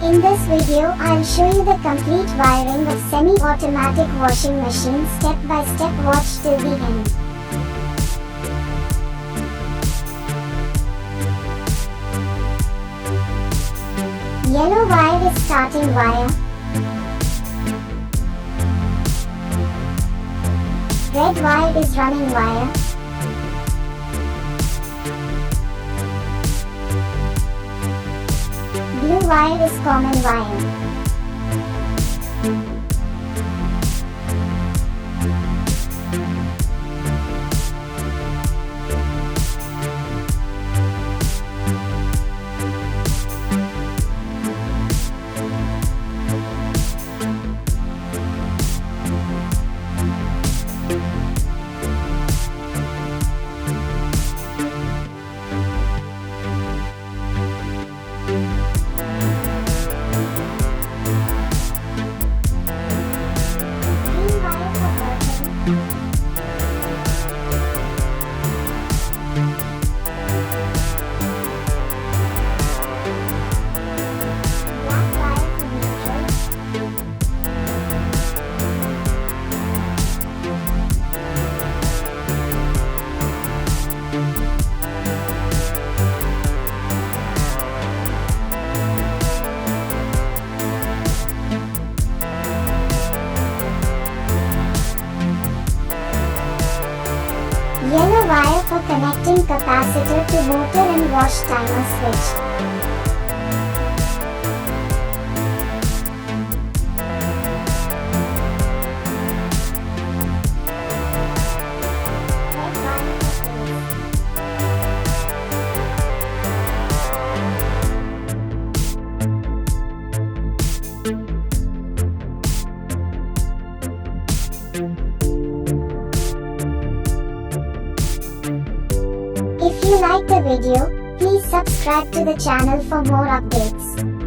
In this video, I'll show you the complete wiring of semi-automatic washing machine step by step. Watch till the end. Yellow wire is starting wire. Red wire is running wire. Blue wire is common wire. Yellow wire for connecting capacitor to motor and wash timer switch. If you like the video, please subscribe to the channel for more updates.